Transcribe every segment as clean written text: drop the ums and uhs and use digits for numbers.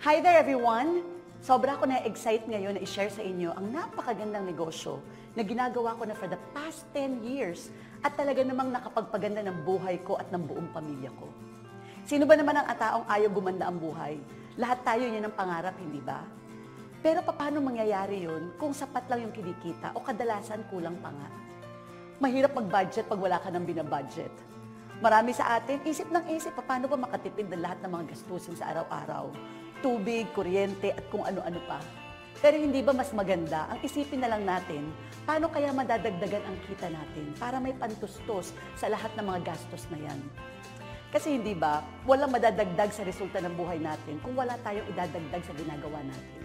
Hi there everyone! Sobra ako na-excite ngayon na i-share sa inyo ang napakagandang negosyo na ginagawa ko na for the past 10 years at talaga namang nakapagpaganda ng buhay ko at ng buong pamilya ko. Sino ba naman ang taong ayaw gumanda ang buhay? Lahat tayo yun ang pangarap, hindi ba? Pero paano mangyayari yun kung sapat lang yung kinikita o kadalasan kulang pa nga? Mahirap mag-budget pag wala ka ng binabudget. Marami sa atin, isip ng isip, paano ba makatipid ng lahat ng mga gastusin sa araw-araw? Tubig, kuryente, at kung ano-ano pa. Pero hindi ba mas maganda ang isipin na lang natin, paano kaya madadagdagan ang kita natin para may pantustos sa lahat ng mga gastos na yan? Kasi hindi ba, walang madadagdag sa resulta ng buhay natin kung wala tayong idadagdag sa ginagawa natin.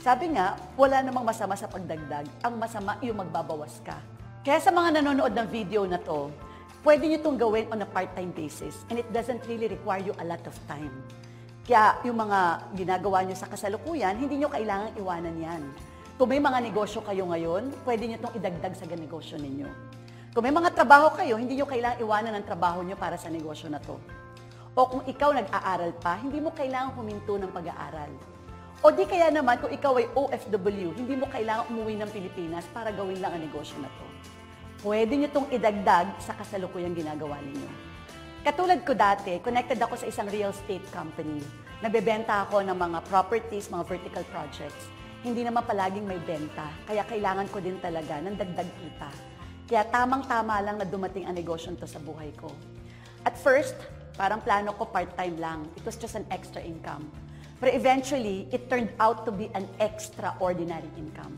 Sabi nga, wala namang masama sa pagdagdag, ang masama yung magbabawas ka. Kaya sa mga nanonood ng video na to, pwede nyo itong gawin on a part-time basis and it doesn't really require you a lot of time. Kaya yung mga ginagawa nyo sa kasalukuyan, hindi nyo kailangang iwanan yan. Kung may mga negosyo kayo ngayon, pwede nyo itong idagdag sa negosyo ninyo. Kung may mga trabaho kayo, hindi nyo kailangang iwanan ang trabaho nyo para sa negosyo na to. O kung ikaw nag-aaral pa, hindi mo kailangang huminto ng pag-aaral. O di kaya naman kung ikaw ay OFW, hindi mo kailangang umuwi ng Pilipinas para gawin lang ang negosyo na to. Pwede nyo itong idagdag sa kasalukuyang ginagawa ninyo. Katulad ko dati, connected ako sa isang real estate company. Nagbebenta ako ng mga properties, mga vertical projects. Hindi naman palaging may benta, kaya kailangan ko din talaga ng dagdag kita. Kaya tamang-tama lang na dumating ang negosyo to sa buhay ko. At first, parang plano ko part-time lang. It was just an extra income. But eventually, it turned out to be an extraordinary income.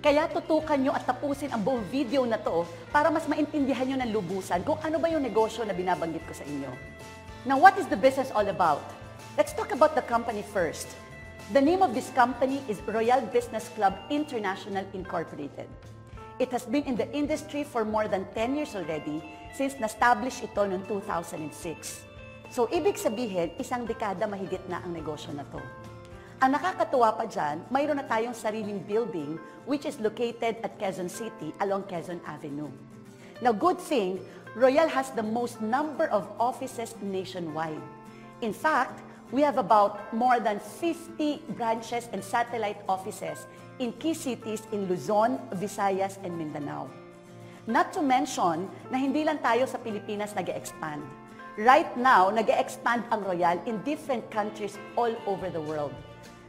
Kaya tutukan nyo at tapusin ang buong video na to para mas maintindihan nyo ng lubusan kung ano ba yung negosyo na binabanggit ko sa inyo. Now, what is the business all about? Let's talk about the company first. The name of this company is Royal Business Club International Incorporated. It has been in the industry for more than 10 years already since na-establish ito noong 2006. So, ibig sabihin, isang dekada mahigit na ang negosyo na to. Ang nakakatuwa pa dyan, mayroon na tayong sariling building which is located at Quezon City along Quezon Avenue. Now, good thing, Royal has the most number of offices nationwide. In fact, we have about more than 50 branches and satellite offices in key cities in Luzon, Visayas, and Mindanao. Not to mention na hindi lang tayo sa Pilipinas nag-e-expand. Right now, nag-e-expand ang Royal in different countries all over the world.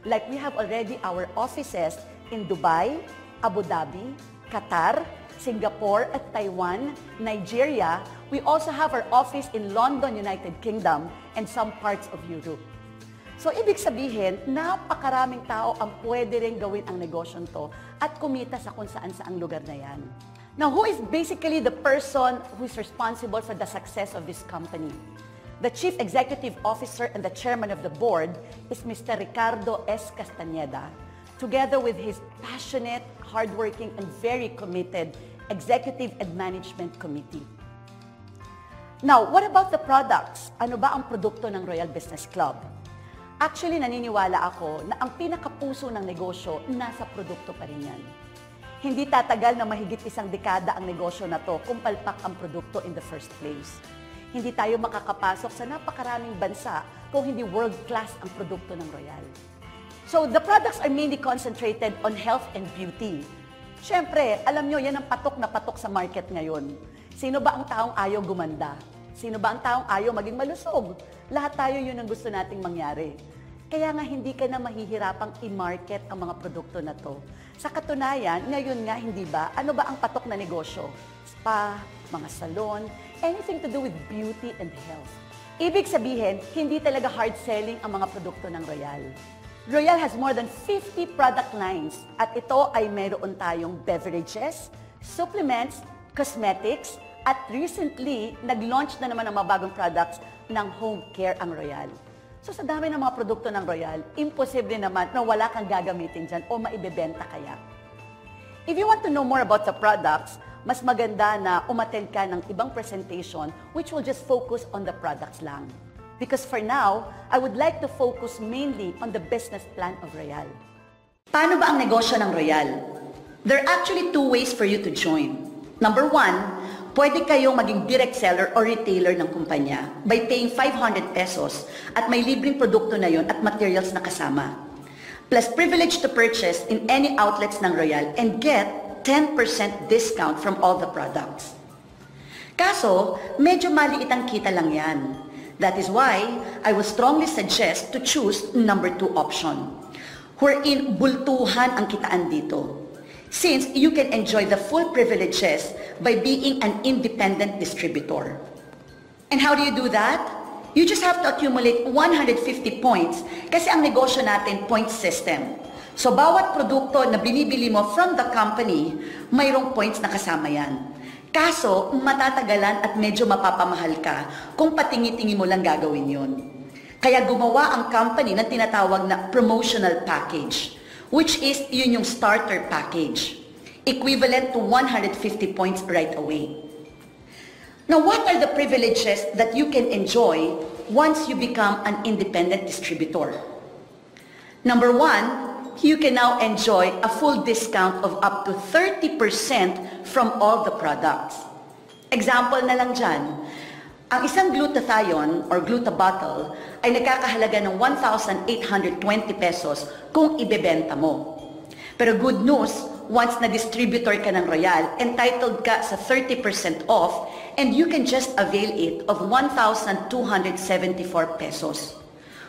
Like we have already our offices in Dubai, Abu Dhabi, Qatar, Singapore at Taiwan, Nigeria. We also have our office in London, United Kingdom, and some parts of Europe. So, ibig sabihin, napakaraming tao ang pwede rin gawin ang negosyong to at kumita sa kung saan-saang lugar na yan. Now, who is basically the person who is responsible for the success of this company? The Chief Executive Officer and the Chairman of the Board is Mr. Ricardo S. Castañeda, together with his passionate, hardworking, and very committed Executive and Management Committee. Now, what about the products? Ano ba ang produkto ng Royal Business Club? Actually, naniniwala ako na ang pinakapuso ng negosyo nasa produkto pa rin yan. Hindi tatagal na mahigit isang dekada ang negosyo na to kung palpak ang produkto in the first place. Hindi tayo makakapasok sa napakaraming bansa kung hindi world-class ang produkto ng Royal. So, the products are mainly concentrated on health and beauty. Siyempre, alam nyo, yan ang patok na patok sa market ngayon. Sino ba ang taong ayaw gumanda? Sino ba ang taong ayaw maging malusog? Lahat tayo yun ang gusto nating mangyari. Kaya nga hindi ka na mahihirapang i-market ang mga produkto na to. Sa katunayan, ngayon nga, hindi ba? Ano ba ang patok na negosyo? Spa, mga salon, anything to do with beauty and health. Ibig sabihin, hindi talaga hard selling ang mga produkto ng Royal. Royal has more than 50 product lines at ito ay meron tayong beverages, supplements, cosmetics, at recently, nag-launch na naman ng mga bagong products ng home care ang Royal. So sa dami ng mga produkto ng Royal, imposible naman na wala kang gagamitin dyan o maibebenta kaya. If you want to know more about the products, mas maganda na umattend ka ng ibang presentation which will just focus on the products lang. Because for now, I would like to focus mainly on the business plan of Royal. Paano ba ang negosyo ng Royal? There are actually two ways for you to join. Number one, pwede kayong maging direct seller or retailer ng kumpanya by paying 500 pesos at may libreng produkto na yon at materials na kasama. Plus privilege to purchase in any outlets ng Royal and get 10% discount from all the products. Kaso, medyo maliit ang kita lang yan. That is why I would strongly suggest to choose number 2 option, wherein bultuhan ang kitaan dito. Since you can enjoy the full privileges by being an independent distributor. And how do you do that? You just have to accumulate 150 points kasi ang negosyo natin point system. So bawat produkto na binibili mo from the company, mayroong points na kasama yan. Kaso, matatagalan at medyo mapapamahal ka kung patingi-tingi mo lang gagawin yun. Kaya gumawa ang company ng tinatawag na promotional package, which is yun yung starter package, equivalent to 150 points right away. Now, what are the privileges that you can enjoy once you become an independent distributor? Number 1, you can now enjoy a full discount of up to 30% from all the products. Example na lang dyan, ang isang glutathione or glutabottle ay nagkakahalaga ng 1,820 pesos kung ibebenta mo. Pero good news, once na distributor ka ng Royal, entitled ka sa 30% off and you can just avail it of 1,274 pesos.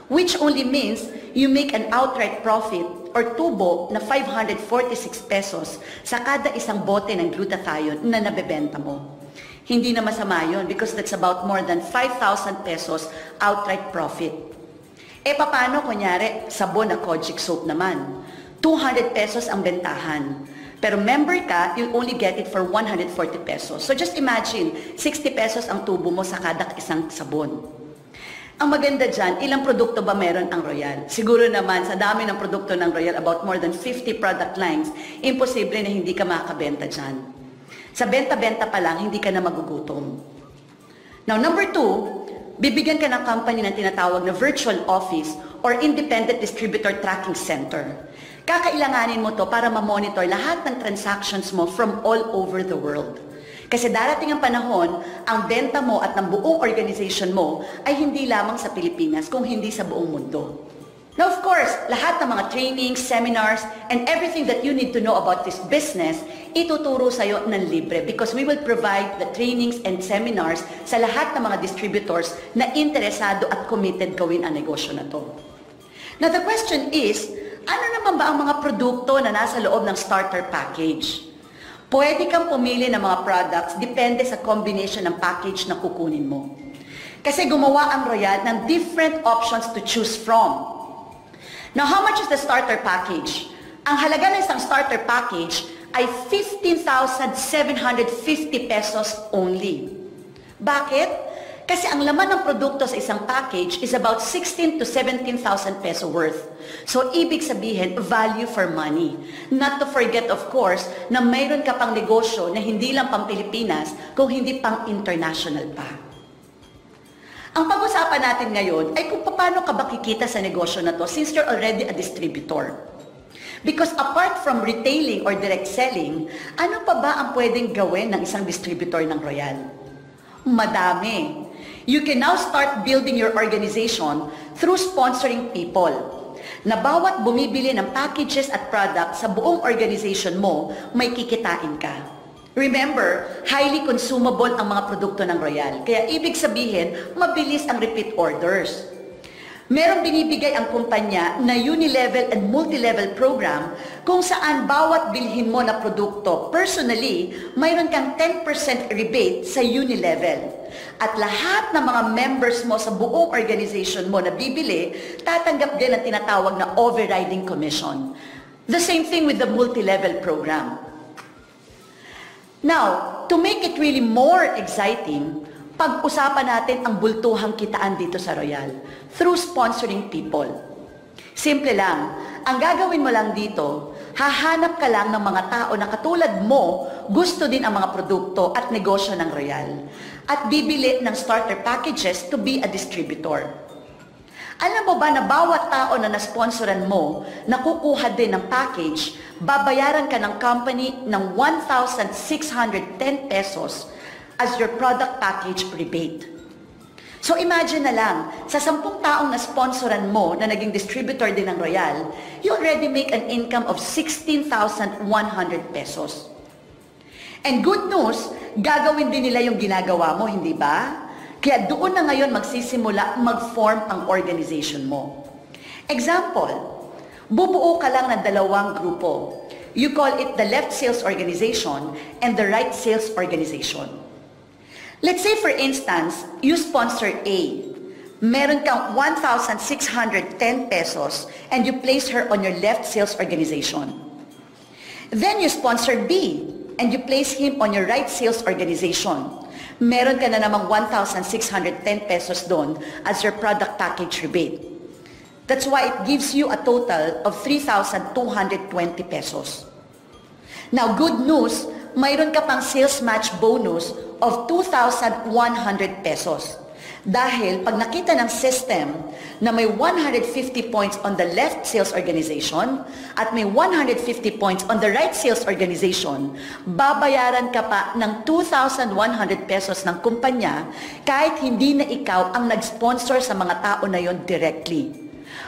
Which only means you make an outright profit or tubo na 546 pesos sa kada isang bote ng glutathione na nabebenta mo. Hindi na masama yun because that's about more than 5,000 pesos outright profit. E paano kunyari sabon na Kojic soap naman? 200 pesos ang bentahan. Pero member ka, you'll only get it for 140 pesos. So just imagine, 60 pesos ang tubo mo sa kada isang sabon. Ang maganda dyan, ilang produkto ba meron ang Royal? Siguro naman, sa dami ng produkto ng Royal, about more than 50 product lines, imposible na hindi ka makakabenta dyan. Sa benta-benta pa lang, hindi ka na magugutom. Now, number 2, bibigyan ka ng company ng tinatawag na virtual office or independent distributor tracking center. Kakailanganin mo to para ma-monitor lahat ng transactions mo from all over the world. Kasi darating ang panahon, ang benta mo at ng buong organization mo ay hindi lamang sa Pilipinas, kung hindi sa buong mundo. Now, of course, lahat ng mga trainings, seminars, and everything that you need to know about this business, ituturo sa'yo ng libre because we will provide the trainings and seminars sa lahat ng mga distributors na interesado at committed gawin ang negosyo na to. Now, the question is, ano naman ba ang mga produkto na nasa loob ng starter package? Pwede kang pumili ng mga products depende sa combination ng package na kukunin mo. Kasi gumawa ang Royal ng different options to choose from. Now, how much is the starter package? Ang halaga ng isang starter package ay 15,750 pesos only. Bakit? Kasi ang laman ng produkto sa isang package is about 16 to 17,000 peso worth. So, ibig sabihin, value for money. Not to forget, of course, na mayroon ka pang negosyo na hindi lang pang Pilipinas, kung hindi pang international pa. Ang pag-usapan natin ngayon ay kung paano ka ba kikita sa negosyo na to since you're already a distributor. Because apart from retailing or direct selling, ano pa ba ang pwedeng gawin ng isang distributor ng Royal? Madami. You can now start building your organization through sponsoring people. Na bawat bumibili ng packages at products sa buong organization mo, may kikitain ka. Remember, highly consumable ang mga produkto ng Royal. Kaya ibig sabihin, mabilis ang repeat orders. Merong binibigay ang kumpanya na unilevel and multilevel program kung saan bawat bilhin mo na produkto, personally, mayroon kang 10% rebate sa unilevel. At lahat ng mga members mo sa buong organization mo na bibili, tatanggap din ang tinatawag na overriding commission. The same thing with the multilevel program. Now, to make it really more exciting, pag-usapan natin ang bultuhang kitaan dito sa Royal through sponsoring people. Simple lang, ang gagawin mo lang dito, hahanap ka lang ng mga tao na katulad mo, gusto din ang mga produkto at negosyo ng Royal at bibili ng starter packages to be a distributor. Alam mo ba na bawat tao na nasponsoran mo, nakukuha din ng package, babayaran ka ng company ng 1,610 pesos as your product package rebate. So imagine na lang, sa 10 taong na-sponsoran mo na naging distributor din ng Royal, you already make an income of 16,100 pesos. And good news, gagawin din nila yung ginagawa mo, hindi ba? Kaya doon na ngayon magsisimula mag-form ang organization mo. Example, bubuo ka lang ng 2 grupo. You call it the left sales organization and the right sales organization. Let's say for instance, you sponsor A. Meron kang 1,610 pesos and you place her on your left sales organization. Then you sponsor B and you place him on your right sales organization. Meron ka na namang 1,610 pesos doon as your product package rebate. That's why it gives you a total of 3,220 pesos. Now, good news, mayroon ka pang sales match bonus of 2,100 pesos. Dahil pag nakita ng system na may 150 points on the left sales organization at may 150 points on the right sales organization, babayaran ka pa ng 2,100 pesos ng kumpanya kahit hindi na ikaw ang nag-sponsor sa mga tao na yon directly.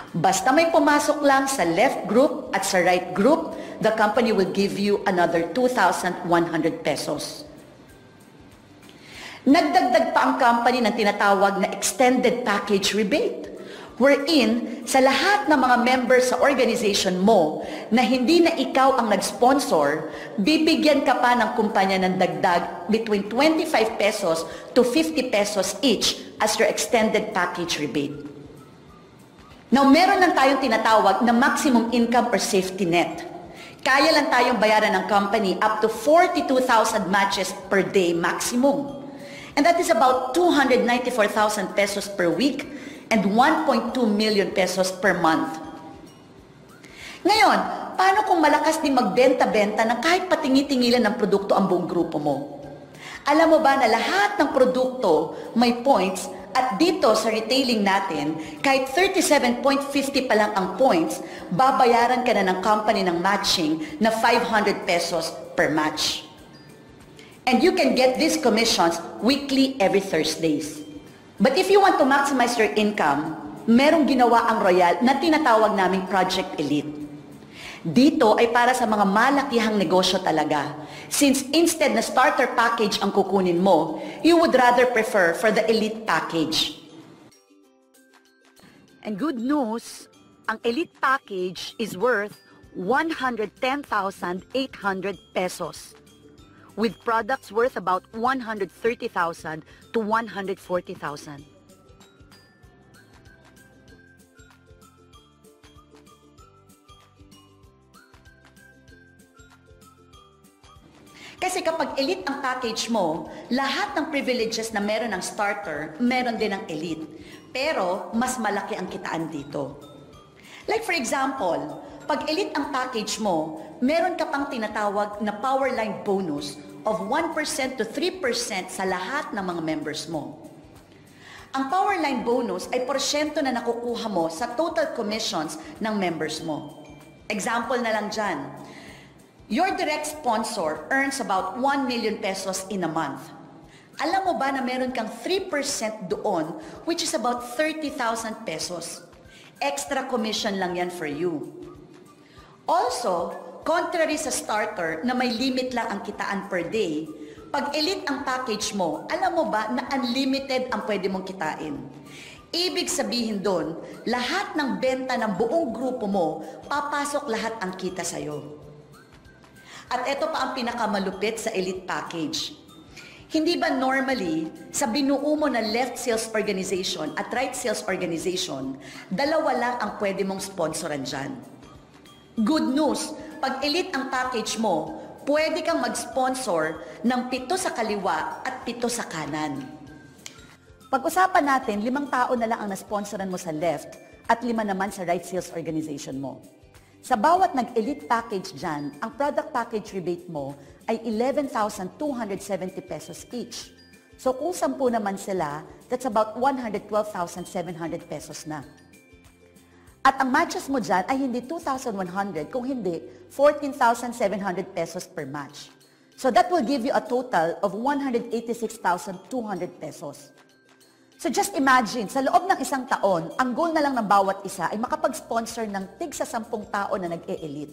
Basta may pumasok lang sa left group at sa right group, the company will give you another 2,100 pesos. Nagdagdag pa ang company ng tinatawag na extended package rebate, wherein sa lahat ng mga members sa organization mo na hindi na ikaw ang nag-sponsor, bibigyan ka pa ng kumpanya ng dagdag between 25 pesos to 50 pesos each as your extended package rebate. Now, meron lang tayong tinatawag na maximum income or safety net. Kaya lang tayong bayaran ng company up to 42,000 matches per day maximum. And that is about 294,000 pesos per week and 1.2 million pesos per month. Ngayon, paano kung malakas din magbenta-benta na kahit patingi-tingilan ng produkto ang buong grupo mo? Alam mo ba na lahat ng produkto may points at dito sa retailing natin, kahit 37.50 pa lang ang points, babayaran ka na ng company ng matching na 500 pesos per match. And you can get these commissions weekly every Thursdays. But if you want to maximize your income, merong ginawa ang Royal na tinatawag naming Project Elite. Dito ay para sa mga malakihang negosyo talaga. Since instead na starter package ang kukunin mo, you would rather prefer for the Elite package. And good news, ang Elite package is worth 110,800 pesos. With products worth about 130,000 to 140,000. Kasi kapag elite ang package mo, lahat ng privileges na meron ng starter, meron din ng elite. Pero mas malaki ang kitaan dito. Like for example, pag elite ang package mo, meron ka pang tinatawag na power line bonus of 1% to 3% sa lahat ng mga members mo. Ang power line bonus ay porsyento na nakukuha mo sa total commissions ng members mo. Example na lang dyan, your direct sponsor earns about 1 million pesos in a month. Alam mo ba na meron kang 3% doon, which is about 30,000 pesos. Extra commission lang yan for you. Also, contrary sa starter na may limit lang ang kitaan per day, pag elite ang package mo, alam mo ba na unlimited ang pwede mong kitain? Ibig sabihin doon, lahat ng benta ng buong grupo mo, papasok lahat ang kita sa'yo. At ito pa ang pinakamalupit sa elite package. Hindi ba normally, sa binuo mo na left sales organization at right sales organization, dalawa lang ang pwede mong sponsoran dyan? Good news, pag elite ang package mo, pwede kang mag-sponsor ng 7 sa kaliwa at 7 sa kanan. Pag-usapan natin, 5 tao na lang ang nasponsoran mo sa left at 5 naman sa right sales organization mo. Sa bawat nag-elite package dyan, ang product package rebate mo ay 11,270 pesos each. So kung 10 naman sila, that's about 112,700 pesos na. At ang matches mo dyan ay hindi 2,100, kung hindi 14,700 pesos per match. So that will give you a total of 186,200 pesos. So just imagine, sa loob ng isang taon, ang goal na lang ng bawat isa ay makapag-sponsor ng tig sa 10 tao na nag-e-elite.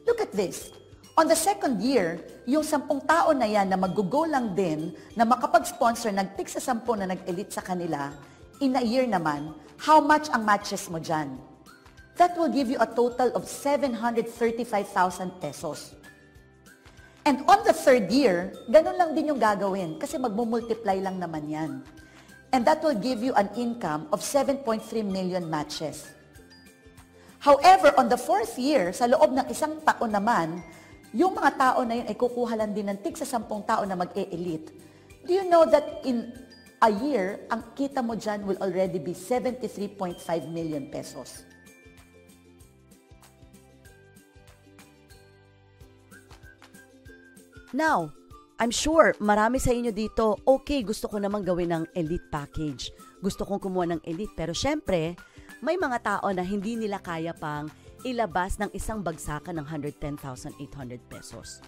Look at this. On the second year, yung 10 tao na yan na mag-go lang din na makapag-sponsor ng tig sa 10 na nag-elite sa kanila, in a year naman, how much ang matches mo dyan? That will give you a total of 735,000 pesos. And on the third year, ganun lang din yung gagawin kasi magmumultiply lang naman yan. And that will give you an income of 7.3 million matches. However, on the fourth year, sa loob ng isang taon naman, yung mga tao na yun ay kukuha lang din ng tig sa 10 tao na mag-e-elite. Do you know that in a year, ang kita mo dyan will already be 73.5 million pesos? Now, I'm sure marami sa inyo dito, okay, gusto ko namang gawin ng elite package. Gusto kong kumuha ng elite. Pero syempre, may mga tao na hindi nila kaya pang ilabas ng isang bagsakan ng 110,800 pesos.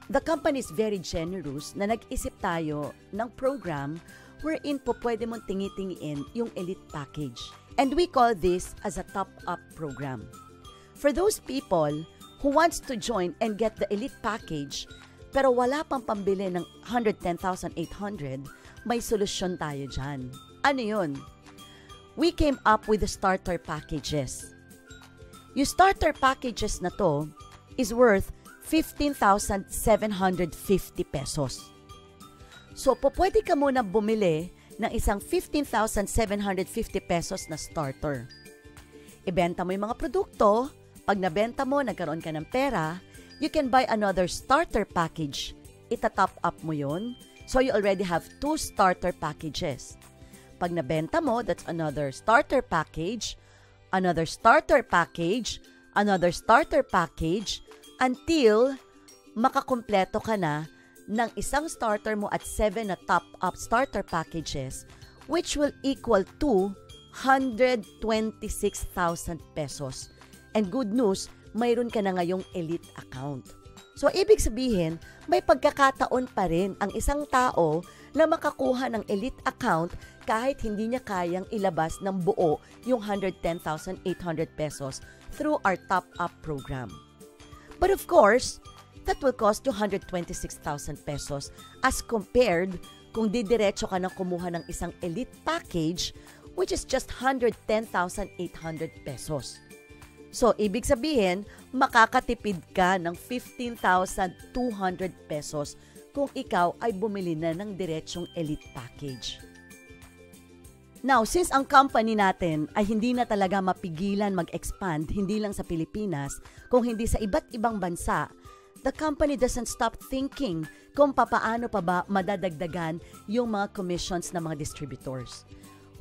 The company is very generous na nag-isip tayo ng program wherein po pwede mong tingi-tingiin yung elite package. And we call this as a top-up program. For those people who wants to join and get the elite package, pero wala pang pambili ng 110,800, may solusyon tayo dyan. Ano yun? We came up with the starter packages. Yung starter packages na to is worth 15,750 pesos. So, pwede ka muna bumili ng isang 15,750 pesos na starter. Ibenta mo yung mga produkto. Pag nabenta mo, nagkaroon ka ng pera, you can buy another starter package. Ita-top up mo yun. So you already have 2 starter packages. Pag nabenta mo, that's another starter package, another starter package, another starter package, until makakumpleto ka na ng isang starter mo at 7 na top-up starter packages, which will equal to 126,000 pesos. And good news, mayroon ka na ngayong elite account. So, ibig sabihin, may pagkakataon pa rin ang isang tao na makakuha ng elite account kahit hindi niya kayang ilabas ng buo yung 110,800 pesos through our top-up program. But of course, that will cost you 126,000 pesos as compared kung didiretso ka na kumuha ng isang elite package which is just 110,800 pesos. So, ibig sabihin, makakatipid ka ng 15,200 pesos kung ikaw ay bumili na ng diretsong elite package. Now, since ang company natin ay hindi na talaga mapigilan mag-expand, hindi lang sa Pilipinas, kung hindi sa iba't ibang bansa, the company doesn't stop thinking kung papaano pa ba madadagdagan yung mga commissions ng mga distributors.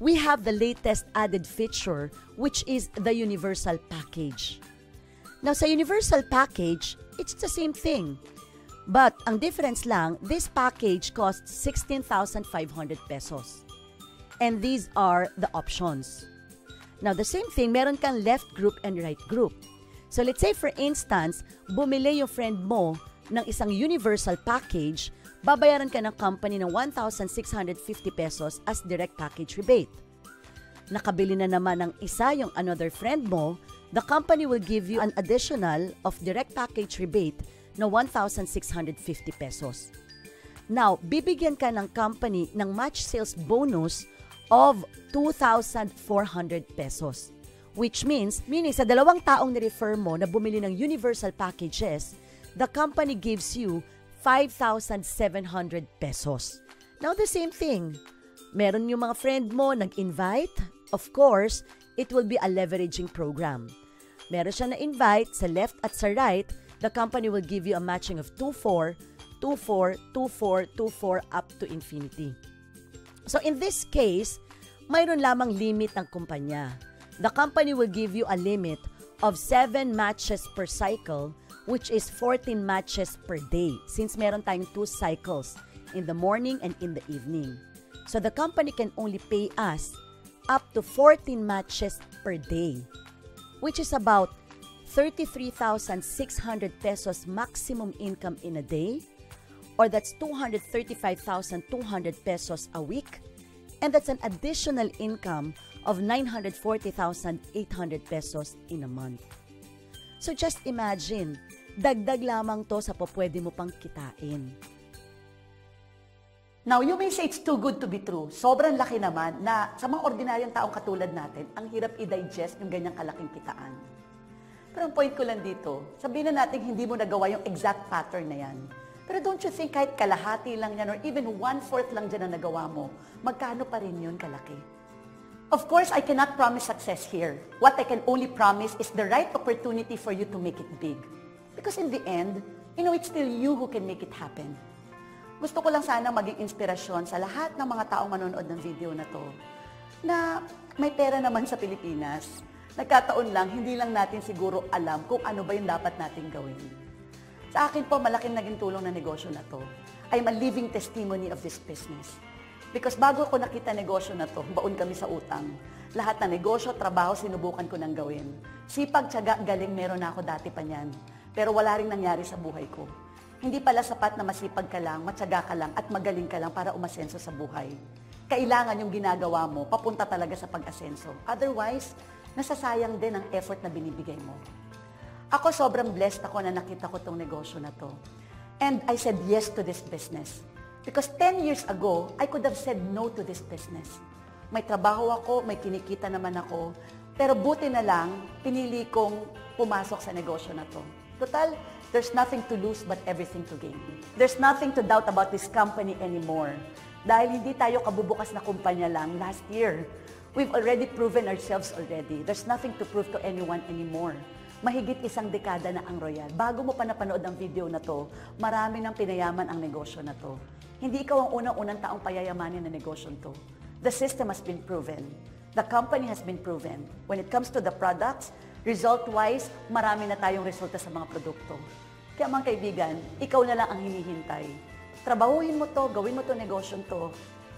We have the latest added feature, which is the Universal Package. Now, sa Universal Package, it's the same thing. But, ang difference lang, this package costs 16,500 pesos. And these are the options. Now, the same thing, meron kang left group and right group. So, let's say for instance, bumili yung friend mo ng isang Universal Package, babayaran ka ng company ng 1,650 pesos as direct package rebate. Nakabili na naman ng isa yung another friend mo, the company will give you an additional of direct package rebate na 1,650 pesos. Now, bibigyan ka ng company ng match sales bonus of 2,400 pesos. Which means sa 2 taong ni-refer mo na bumili ng Universal Packages, the company gives you 5,700 pesos. Now, the same thing. Meron yung mga friend mo nag-invite. Of course, it will be a leveraging program. Meron siya na-invite sa left at sa right, the company will give you a matching of 2,4, 2,4, 2,4, 2,4 up to infinity. So, in this case, mayroon lamang limit ng kumpanya. The company will give you a limit of 7 matches per cycle, which is 14 matches per day since meron tayong 2 cycles in the morning and in the evening. So the company can only pay us up to 14 matches per day, which is about 33,600 pesos maximum income in a day, or that's 235,200 pesos a week, and that's an additional income of 940,800 pesos in a month. So just imagine, dagdag lamang to sa pwede mo pang kitain. Now, you may say it's too good to be true. Sobrang laki naman na sa mga ordinaryong taong katulad natin, ang hirap i-digest yung ganyang kalaking kitaan. Pero ang point ko lang dito, sabihin na natin hindi mo nagawa yung exact pattern na yan. Pero don't you think kahit kalahati lang yan or even 1/4 lang dyan na nagawa mo, magkano pa rin yun kalaki? Of course, I cannot promise success here. What I can only promise is the right opportunity for you to make it big. Because in the end, it's still you who can make it happen. Gusto ko lang sana maging inspirasyon sa lahat ng mga taong manonood ng video na to na may pera naman sa Pilipinas. Nagkataon lang, hindi lang natin siguro alam kung ano ba yung dapat natin gawin. Sa akin po, malaking naging tulong na negosyo na to. I'm a living testimony of this business. Because bago ko nakita negosyo na to, baon kami sa utang. Lahat ng negosyo, trabaho, sinubukan ko nang gawin. Sipag, tiyaga, galing, meron na ako dati pa niyan. Pero wala ring nangyari sa buhay ko. Hindi pala sapat na masipag ka lang, matyaga ka lang, at magaling ka lang para umasenso sa buhay. Kailangan yung ginagawa mo, papunta talaga sa pag-asenso. Otherwise, nasasayang din ang effort na binibigay mo. Ako sobrang blessed ako na nakita ko tong negosyo na to. And I said yes to this business. Because 10 years ago, I could have said no to this business. May trabaho ako, may kinikita naman ako, pero buti na lang, pinili kong pumasok sa negosyo na to. Total, there's nothing to lose but everything to gain. There's nothing to doubt about this company anymore. Dahil hindi tayo kabubukas na kumpanya lang last year. We've already proven ourselves already. There's nothing to prove to anyone anymore. Mahigit 1 dekada na ang Royal. Bago mo pa napanood ang video na to, marami nang pinayaman ang negosyo na to. Hindi ikaw ang unang-unang taong payayamanin na negosyo to. The system has been proven. The company has been proven. When it comes to the products, result-wise, marami na tayong resulta sa mga produkto. Kaya mga kaibigan, ikaw na lang ang hinihintay. Trabahuhin mo to, gawin mo to negosyo to.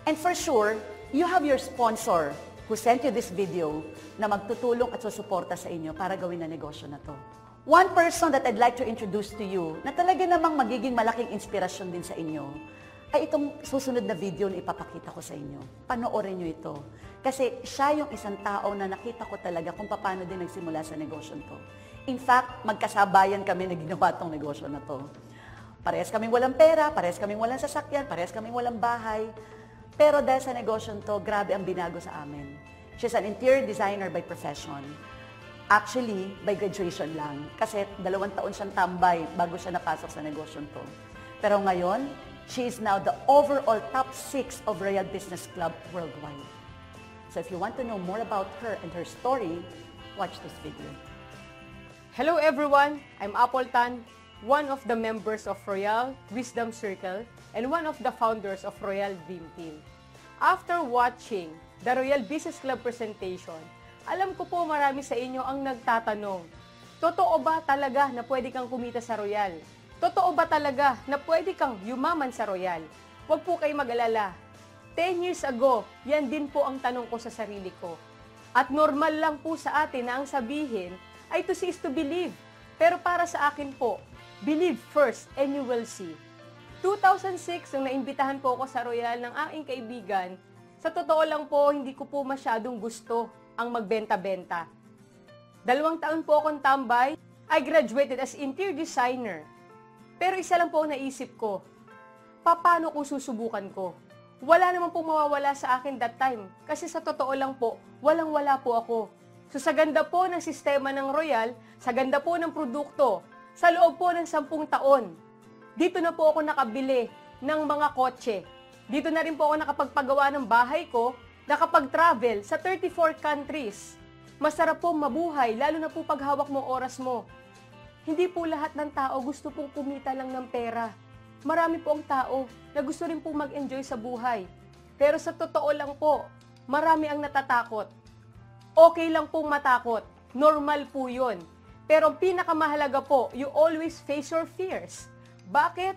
And for sure, you have your sponsor who sent you this video na magtutulong at susuporta sa inyo para gawin na negosyo na to. One person that I'd like to introduce to you na talaga namang magiging malaking inspirasyon din sa inyo ay itong susunod na video na ipapakita ko sa inyo. Panoorin nyo ito. Kasi siya yung isang tao na nakita ko talaga kung paano din nagsimula sa negosyo to. In fact, magkasabayan kami na ginawa tong negosyo na to. Parehas kaming walang pera, parehas kaming walang sasakyan, parehas kaming walang bahay. Pero dahil sa negosyo to, grabe ang binago sa amin. She's an interior designer by profession. Actually, by graduation lang. Kasi 2 taon siyang tambay bago siya napasok sa negosyo to. Pero ngayon, she is now the overall top 6 of Royal Business Club worldwide. So if you want to know more about her and her story, watch this video. Hello everyone, I'm Apple Tan, one of the members of Royal Wisdom Circle and one of the founders of Royal Dream Team. After watching the Royal Business Club presentation, alam ko po marami sa inyo ang nagtatanong, totoo ba talaga na pwede kang kumita sa Royal? Totoo ba talaga na pwede kang yumaman sa Royal? Huwag po kayo mag-alala. 10 years ago, yan din po ang tanong ko sa sarili ko. At normal lang po sa atin na ang sabihin ay to see is to believe. Pero para sa akin po, believe first and you will see. 2006, nung naimbitahan po ako sa Royal ng aking kaibigan, sa totoo lang po, hindi ko po masyadong gusto ang magbenta-benta. 2 taon po akong tambay, I graduated as interior designer. Pero isa lang po ang naisip ko, paano kung susubukan ko? Wala naman pong mawawala sa akin that time. Kasi sa totoo lang po, walang-wala po ako. So sa ganda po ng sistema ng Royal, sa ganda po ng produkto, sa loob po ng 10 taon, dito na po ako nakabili ng mga kotse. Dito na rin po ako nakapagpagawa ng bahay ko, nakapag-travel sa 34 countries. Masarap po mabuhay, lalo na po paghawak mo oras mo. Hindi po lahat ng tao gusto pong kumita lang ng pera. Marami po ang tao na gusto rin pong mag-enjoy sa buhay. Pero sa totoo lang po, marami ang natatakot. Okay lang pong matakot. Normal po yun. Pero ang pinakamahalaga po, you always face your fears. Bakit?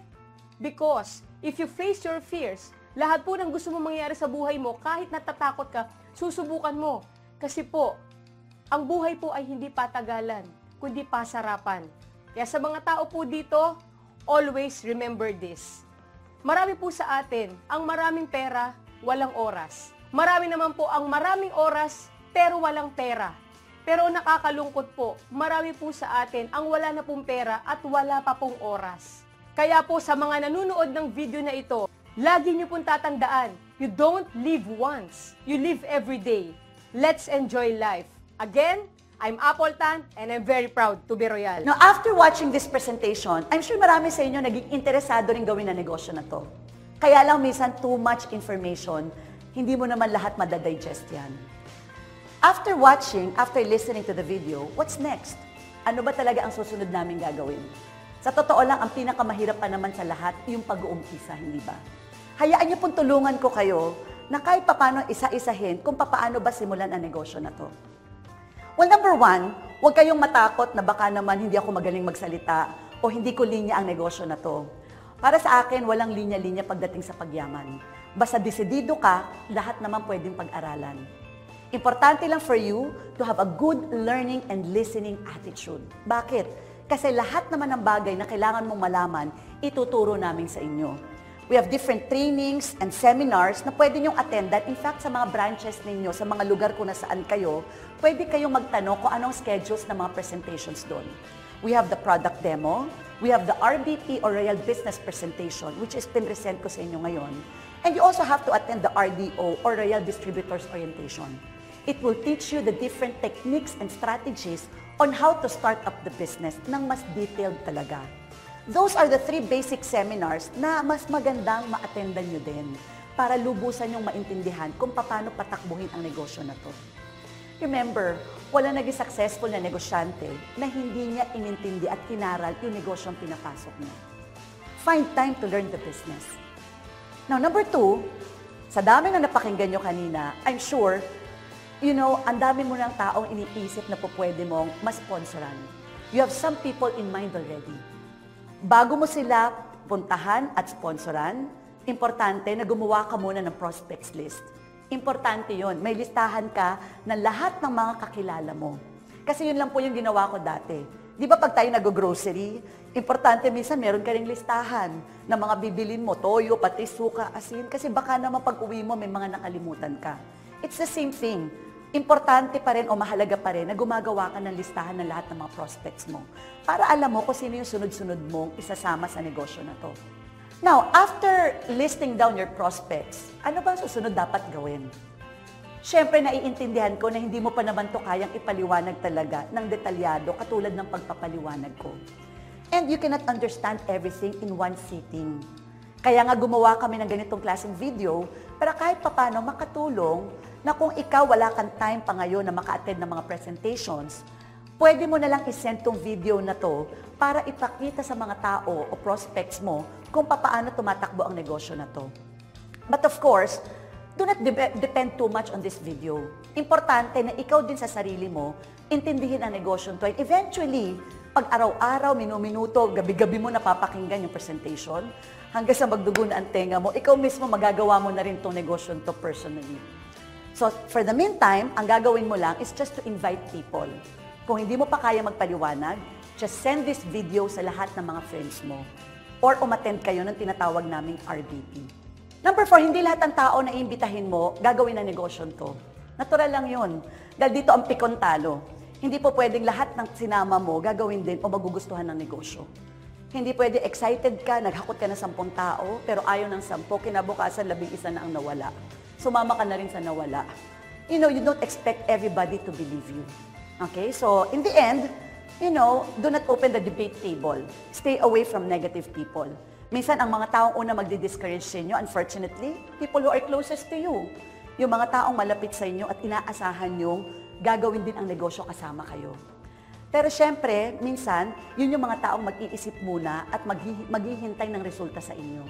Because if you face your fears, lahat po ng gusto mo mangyari sa buhay mo, kahit natatakot ka, susubukan mo. Kasi po, ang buhay po ay hindi patagalan. kundi pasarapan. Kaya sa mga tao po dito, always remember this. Marami po sa atin ang maraming pera, walang oras. Marami naman po ang maraming oras, pero walang pera. Pero nakakalungkot po, marami po sa atin ang wala na pong pera at wala pa pong oras. Kaya po sa mga nanonood ng video na ito, lagi niyo pong tatandaan, you don't live once, you live every day. Let's enjoy life. Again, I'm Apple Tan and I'm very proud to be Royal. Now, after watching this presentation, I'm sure marami sa inyo naging interesado rin gawin na negosyo na to. Kaya lang minsan too much information, hindi mo naman lahat madadigest yan. After watching, after listening to the video, what's next? Ano ba talaga ang susunod namin gagawin? Sa totoo lang, ang pinakamahirap pa naman sa lahat, yung pag-uumpisa, hindi ba? Hayaan niyo pong tulungan ko kayo na kahit paano isa-isahin kung paano ba simulan ang negosyo na to. Well, number one, huwag kayong matakot na baka naman hindi ako magaling magsalita o hindi ko linya ang negosyo na to. Para sa akin, walang linya-linya pagdating sa pagyaman. Basta desidido ka, lahat naman pwedeng pag-aralan. Importante lang for you to have a good learning and listening attitude. Bakit? Kasi lahat naman ng bagay na kailangan mong malaman, ituturo namin sa inyo. We have different trainings and seminars na pwede nyong attendan. In fact, sa mga branches ninyo, sa mga lugar kung nasaan kayo, pwede kayong magtanong kung anong schedules ng mga presentations doon. We have the product demo, we have the RBP or Royal Business Presentation, which is pinresent ko sa inyo ngayon. And you also have to attend the RDO or Royal Distributors Orientation. It will teach you the different techniques and strategies on how to start up the business ng mas detailed talaga. Those are the 3 basic seminars na mas magandang ma-attendan nyo din para lubusan yung maintindihan kung paano patakbuhin ang negosyo na to. Remember, wala naging successful na negosyante na hindi niya inintindi at inaral yung negosyong pinapasok niya. Find time to learn the business. Now, number 2, sa dami na napakinggan nyo kanina, I'm sure, ang dami mo ng taong iniisip na po pwede mong ma-sponsoran. You have some people in mind already. Bago mo sila puntahan at sponsoran, importante na gumawa ka muna ng prospects list. Importante yon. May listahan ka ng lahat ng mga kakilala mo. Kasi yun lang po yung ginawa ko dati. Di ba pag tayo nag-grocery, importante minsan meron ka ring listahan ng mga bibilin mo, toyo, pati suka, asin. Kasi baka naman pag uwi mo may mga nakalimutan ka. It's the same thing. Importante pa rin o mahalaga pa rin na gumagawa ka ng listahan ng lahat ng mga prospects mo para alam mo kung sino yung sunod-sunod mong isasama sa negosyo na to. Now, after listing down your prospects, ano ba ang susunod dapat gawin? Siyempre, naiintindihan ko na hindi mo pa naman to kayang ipaliwanag talaga ng detalyado katulad ng pagpapaliwanag ko. And you cannot understand everything in one sitting. Kaya nga gumawa kami ng ganitong klaseng video para kahit papano makatulong na kung ikaw wala kang time pa ngayon na maka-attend ng mga presentations, pwede mo na lang isend tong video na to para ipakita sa mga tao o prospects mo kung paano tumatakbo ang negosyo na to. But of course, do not depend too much on this video. Importante na ikaw din sa sarili mo, intindihin ang negosyo to. And eventually, pag araw-araw, minuto, gabi-gabi mo napapakinggan yung presentation, hanggang sa magdugo na ang tenga mo, ikaw mismo magagawa mo na rin tong negosyo to personally. So, for the meantime, ang gagawin mo lang is just to invite people. Kung hindi mo pa kaya magpaliwanag, just send this video sa lahat ng mga friends mo. Or umattend kayo ng tinatawag naming RBP. Number 4, hindi lahat ng tao na iimbitahin mo gagawin na negosyo to. Natural lang yun. Dahil dito ang pikon talo. Hindi po pwedeng lahat ng sinama mo gagawin din o magugustuhan ng negosyo. Hindi pwede excited ka, naghakot ka ng 10 tao, pero ayaw ng 10, kinabukasan 11 na ang nawala. Sumama ka na rin sa nawala. You don't expect everybody to believe you. Okay? So, in the end, do not open the debate table. Stay away from negative people. Minsan, ang mga taong una magdi-discourage sa inyo, unfortunately, people who are closest to you. Yung mga taong malapit sa inyo at inaasahan yung gagawin din ang negosyo kasama kayo. Pero syempre, minsan, yun yung mga taong mag-iisip muna at maghihintay ng resulta sa inyo.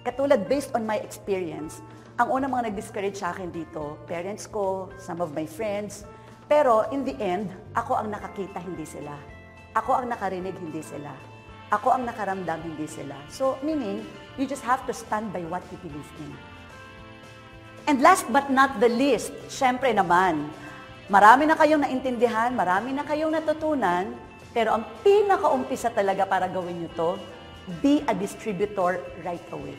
Katulad, based on my experience, ang unang mga nag-discourage sa akin dito, parents ko, some of my friends, pero in the end, ako ang nakakita, hindi sila. Ako ang nakarinig, hindi sila. Ako ang nakaramdam, hindi sila. So, meaning, you just have to stand by what you believe in. And last but not the least, syempre naman, marami na kayong naintindihan, marami na kayong natutunan, Pero ang pinakaumpisa talaga para gawin nyo to, be a distributor right away.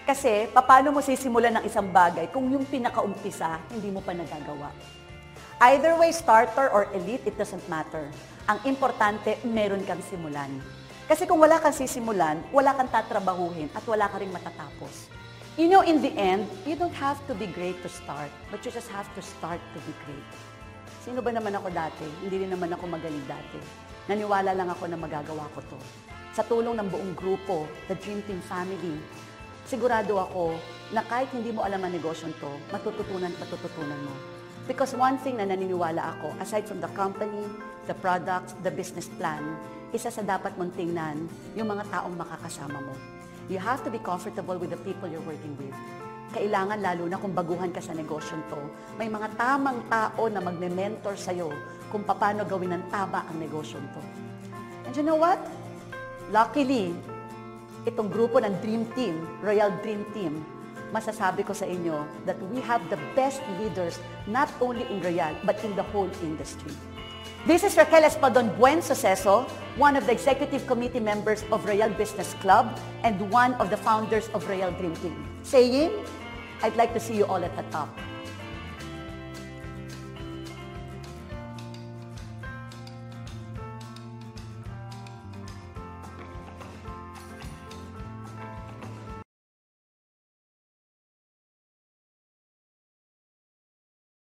Kasi, paano mo sisimulan ng isang bagay kung yung pinakaumpisa, hindi mo pa nagagawa? Either way, starter or elite, it doesn't matter. Ang importante, meron kang simulan. Kasi kung wala kang sisimulan, wala kang tatrabahuhin at wala ka ring matatapos. You know, in the end, you don't have to be great to start, but you just have to start to be great. Sino ba naman ako dati? Hindi rin naman ako magaling dati. Naniwala lang ako na magagawa ko to. Sa tulong ng buong grupo, the Dream Team family, sigurado ako na kahit hindi mo alam ang negosyong to, matututunan mo. Because one thing na naniniwala ako, aside from the company, the products, the business plan, isa sa dapat mong tingnan, yung mga taong makakasama mo. You have to be comfortable with the people you're working with. Kailangan lalo na kung baguhan ka sa negosyong to, may mga tamang tao na magne-mentor sa'yo kung paano gawin ng tama ang negosyong to. And you know what? Luckily, itong grupo ng Dream Team, Royal Dream Team, masasabi ko sa inyo that we have the best leaders not only in Royal but in the whole industry. This is Raquel Espadon Buen Suceso, one of the executive committee members of Royal Business Club and one of the founders of Royal Dream Team, saying, I'd like to see you all at the top.